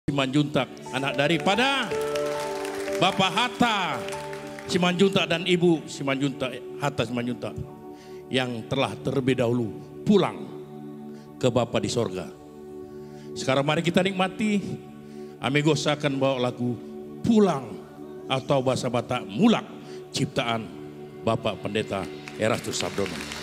Simanjuntak, anak daripada Bapak Hatta Simanjuntak dan Ibu Simanjuntak, Hatta Simanjuntak, yang telah terlebih dahulu pulang ke Bapa di sorga. Sekarang mari kita nikmati. Amigos akan bawa lagu Pulang atau bahasa Batak Mulak, ciptaan Bapak Pendeta Erastus Sabdono.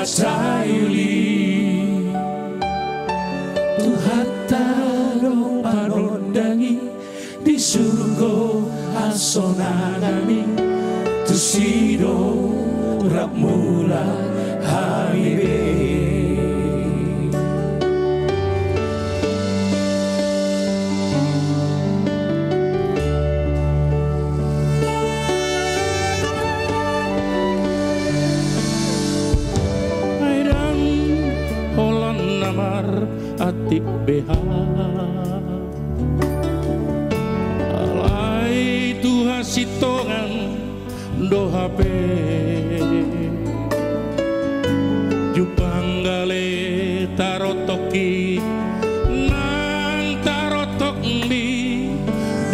Masayuli Tuhan taro panondangi di surga asonanami tusido rapmula haibe. Atik BH alai Tuhan sitongan doha pe jupanggale tarotoki nang tarotok mbi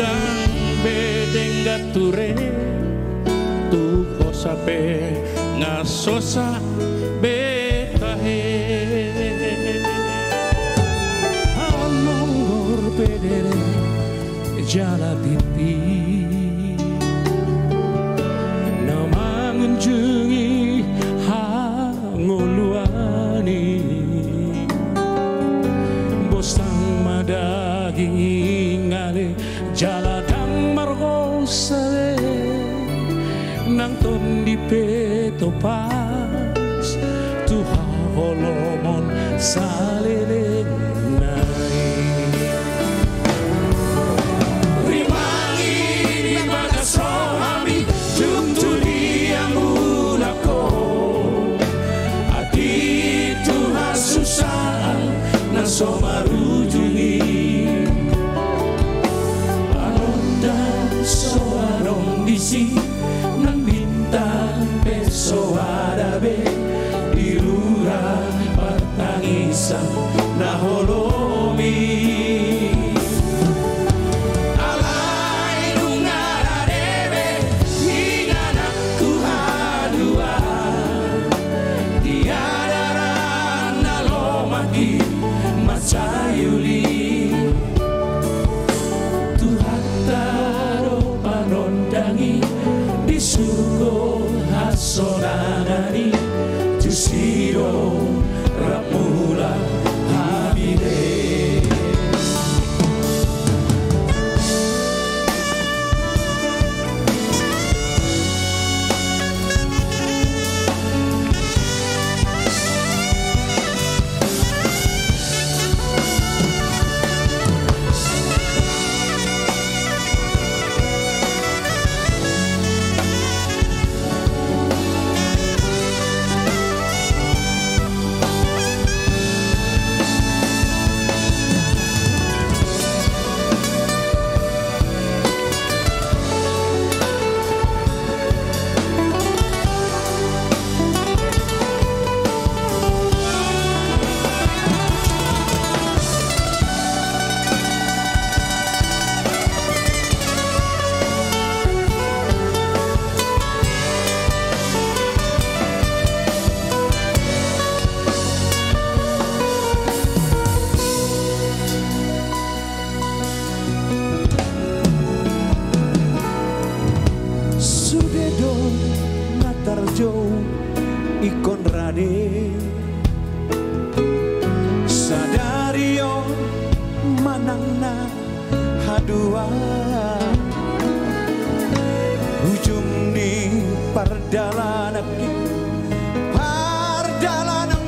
dan bedeng gature tuh sape ngasosa betahe pedere jala pipi nama mengunjungi hangoluani bosang madagi ngale jala dan margosale nang ton di peto pas tuha holomon salele so marujungi anondan so anong disi nang bintang peso adabe dirura patangisan na holomi alay nungara debe hinganakku hadua tiada rana lomaki Masayuli Tuhan taro panondangi di surga hasonanani tusiro ramula habile. Ikon rade sadario manangna hadua ujung ni pardalanan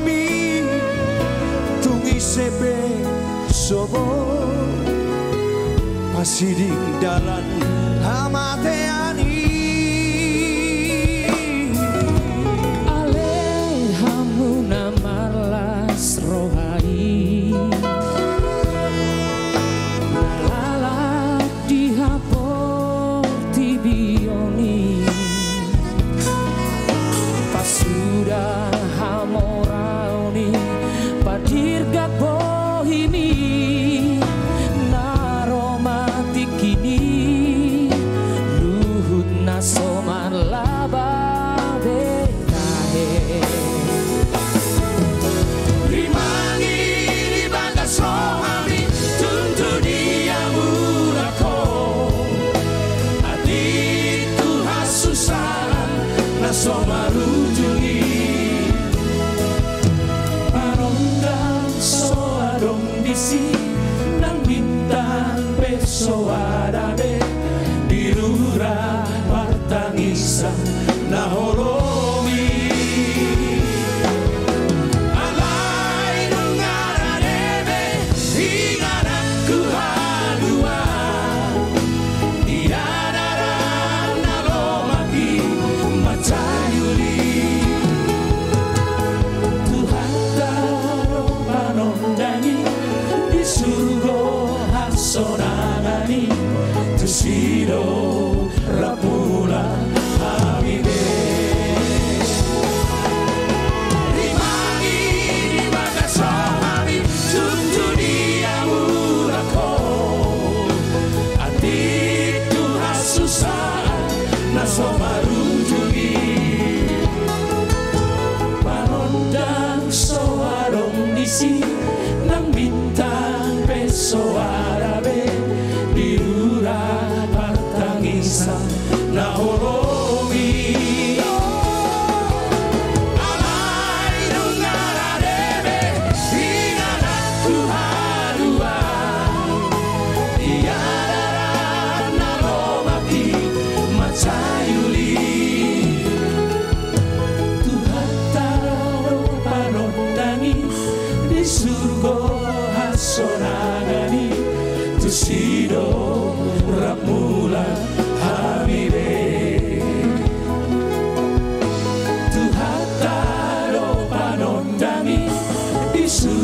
mi tungi sebe sobo pasiding dalan hamateani Alhamdulillah disi nang bintang pesoadabe dirura partangisan naholomi alai nungaradebe inganaku hadua tiadara nalomaki macayuli Tuhan taro panondani di surga hasonangani tusido rapula amide rimangi di bagasohami tuntunia murako adik Tuhan susah nasomarujungi panondang soarong disi nang bintang pesoarabe diura partangisan naholomi alai nungaradebe inganaku hadua tiadara nalomaki macayuli Tuhan taro panondangi di surga hasonagani tusido rapula hamide Tuhan taro panondangi di surga